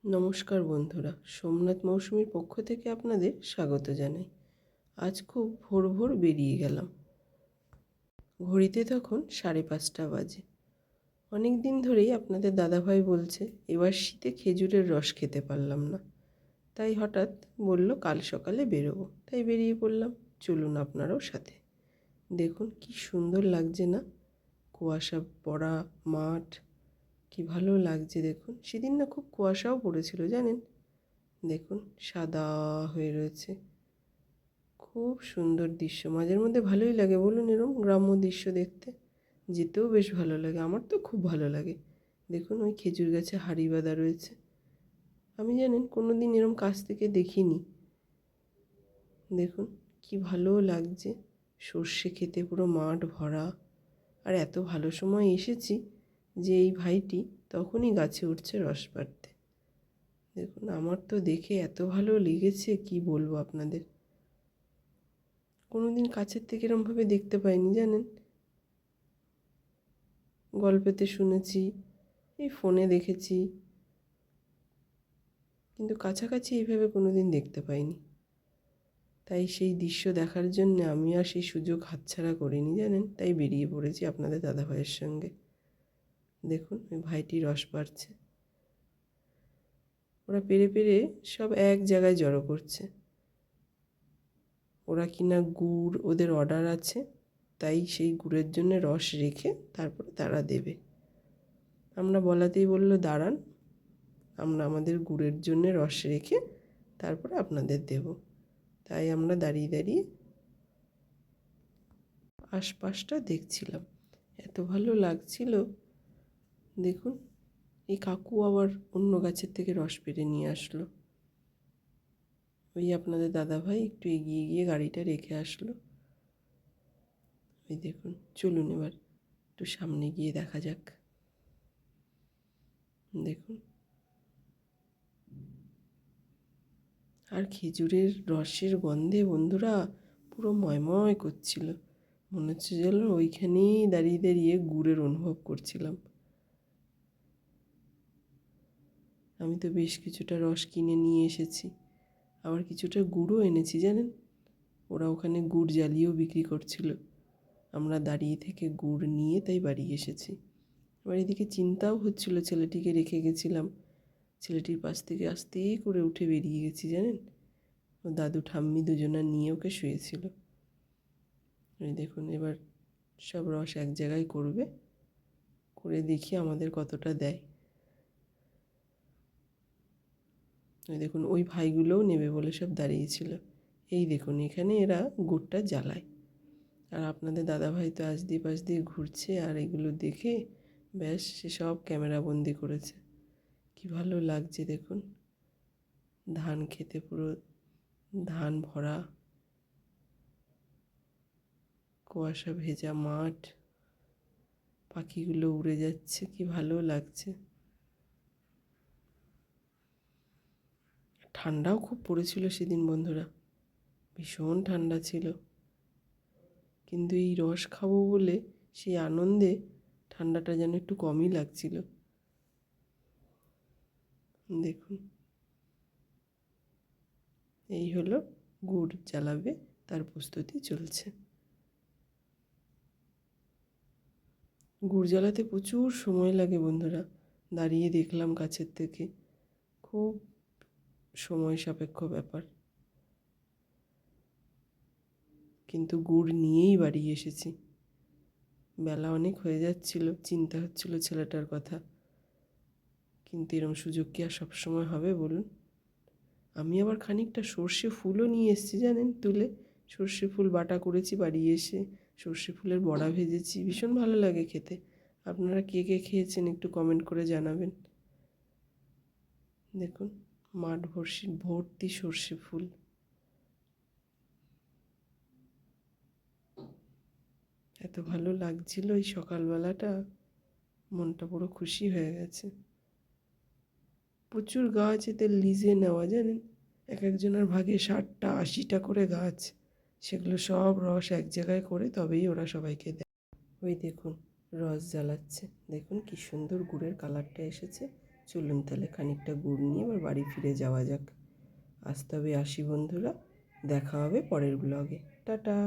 নমস্কার বন্ধুরা, সোমনাথ মৌসুমীর পক্ষ থেকে আপনাদের স্বাগত জানাই। আজ খুব ভোর ভোর বেরিয়ে গেলাম। ঘড়িতে তখন 5:30 বাজে। অনেক দিন ধরেই আপনাদের দাদাভাই বলছে এবার শীতে খেজুরের রস খেতে পারলাম না, তাই হঠাৎ বলল কাল সকালে বেরোবো। তাই বেরিয়ে পড়লাম। চলুন আপনারাও সাথে। দেখুন কি সুন্দর লাগছে না, কুয়াশা পড়া মাঠ, কি ভালো লাগছে দেখুন। সেদিন না খুব কুয়াশাও পড়েছিল জানেন। দেখুন সাদা হয়ে রয়েছে, খুব সুন্দর দৃশ্য। মাঝের মধ্যে ভালোই লাগে বলুন এরকম গ্রাম্য দৃশ্য দেখতে, যেতেও বেশ ভালো লাগে। আমার তো খুব ভালো লাগে। দেখুন ওই খেজুর গাছে হাঁড়ি বাঁধা রয়েছে। আমি জানেন কোনো দিন এরকম কাছ থেকে দেখিনি। দেখুন কি ভালো লাগছে, সর্ষে খেতে পুরো মাঠ ভরা। আর এত ভালো সময় এসেছি যে এই ভাইটি তখনই গাছে উঠছে রস পাড়তে। দেখুন আমার তো দেখে এত ভালো লেগেছে, কি বলবো আপনাদের। কোনো দিন কাছের থেকে এরমভাবে দেখতে পাইনি জানেন। গল্পেতে শুনেছি, এই ফোনে দেখেছি, কিন্তু কাছাকাছি এইভাবে কোনো দিন দেখতে পাইনি। তাই সেই দৃশ্য দেখার জন্য আমি আর সেই সুযোগ হাতছাড়া করিনি জানেন। তাই বেরিয়ে পড়েছি আপনাদের দাদাভাইয়ের সঙ্গে। দেখুন ওই ভাইটি রস পাড়ছে। ওরা পেরে পেরে সব এক জায়গায় জড়ো করছে। ওরা কিনা গুড়, ওদের অর্ডার আছে, তাই সেই গুড়ের জন্য রস রেখে তারপরে তারা দেবে। আমরা বলাতেই বলল দাঁড়ান, আমরা আমাদের গুড়ের জন্য রস রেখে তারপরে আপনাদের দেব। তাই আমরা দাঁড়িয়ে দাঁড়িয়ে আশপাশটা দেখছিলাম, এত ভালো লাগছিল। দেখুন এই কাকু আবার অন্য গাছের থেকে রস পেড়ে নিয়ে আসলো। ওই আপনাদের দাদাভাই একটু এগিয়ে গিয়ে গাড়িটা রেখে আসলো। ওই দেখুন, চলুন এবার একটু সামনে গিয়ে দেখা যাক। দেখুন, আর খেজুরের রসের গন্ধে বন্ধুরা পুরো ময়ময় করছিল। মনে হচ্ছে যেন ওইখানেই দাঁড়িয়ে দাঁড়িয়ে গুড়ের অনুভব করছিলাম। আমি তো বেশ কিছুটা রস কিনে নিয়ে এসেছি, আবার কিছুটা গুড়ও এনেছি জানেন। ওরা ওখানে গুড় জ্বালিয়েও বিক্রি করছিল। আমরা দাঁড়িয়ে থেকে গুড় নিয়ে তাই বাড়ি এসেছি। এবার এদিকে চিন্তাও হচ্ছিল, ছেলেটিকে রেখে গেছিলাম, ছেলেটির পাশ থেকে আস্তে করে উঠে বেরিয়ে গেছি জানেন। ও দাদু ঠাম্মি দুজনা নিয়ে ওকে শুয়েছিল। এই দেখুন এবার সব রস এক জায়গায় করবে, করে দেখি আমাদের কতটা দেয়। ওই দেখুন ওই ভাইগুলোও নেবে বলে সব দাঁড়িয়েছিল। এই দেখুন এখানে এরা গুড়টা জ্বালায়, আর আপনাদের দাদাভাই তো আজ দিয়ে পাশ দিয়ে ঘুরছে আর এগুলো দেখে ব্যাস সে সব ক্যামেরা বন্দি করেছে। কি ভালো লাগছে দেখুন, ধান খেতে পুরো ধান ভরা, কুয়াশা ভেজা মাঠ, পাখিগুলো উড়ে যাচ্ছে, কি ভালো লাগছে। ঠান্ডাও খুব পড়েছিল সেদিন বন্ধুরা, ভীষণ ঠান্ডা ছিল। কিন্তু এই রস খাবো বলে সেই আনন্দে ঠান্ডাটা যেন একটু কমই লাগছিল। দেখুন এই হলো গুড় জ্বালাবে, তার প্রস্তুতি চলছে। গুড় জ্বালাতে প্রচুর সময় লাগে বন্ধুরা, দাঁড়িয়ে দেখলাম কাছের থেকে, খুব সময় সাপেক্ষ ব্যাপার। কিন্তু গুড় নিয়েই বাড়ি এসেছি। বেলা অনেক হয়ে যাচ্ছিল, চিন্তা হচ্ছিল ছেলেটার কথা, কিন্তু এরম সুযোগ কি আর সবসময় হবে বলুন। আমি আবার খানিকটা সর্ষে ফুলও নিয়ে এসেছি জানেন, তুলে সর্ষে ফুল বাটা করেছি বাড়ি এসে, সর্ষে ফুলের বড়া ভেজেছি, ভীষণ ভালো লাগে খেতে। আপনারা কে কে খেয়েছেন একটু কমেন্ট করে জানাবেন। দেখুন মাঠ ভর্তি সর্ষে ফুল। এত ভালো লাগছিল এই সকালবেলাটা, মনটা পুরো খুশি হয়ে গেছে। প্রচুর গাছ এতে লিজে নেওয়া জানেন, এক একজনের ভাগে 60টা 80টা করে গাছ, সেগুলো সব রস এক জায়গায় করে তবেই ওরা সবাইকে দেয়। ওই দেখুন রস জ্বালাচ্ছে, দেখুন কি সুন্দর গুড়ের কালারটা এসেছে। চলুন তাহলে খানিকটা গুড় নিয়ে এবার বাড়ি ফিরে যাওয়া যাক। আজ তবে আসি বন্ধুরা, দেখা হবে পরের ব্লগে। টাটা।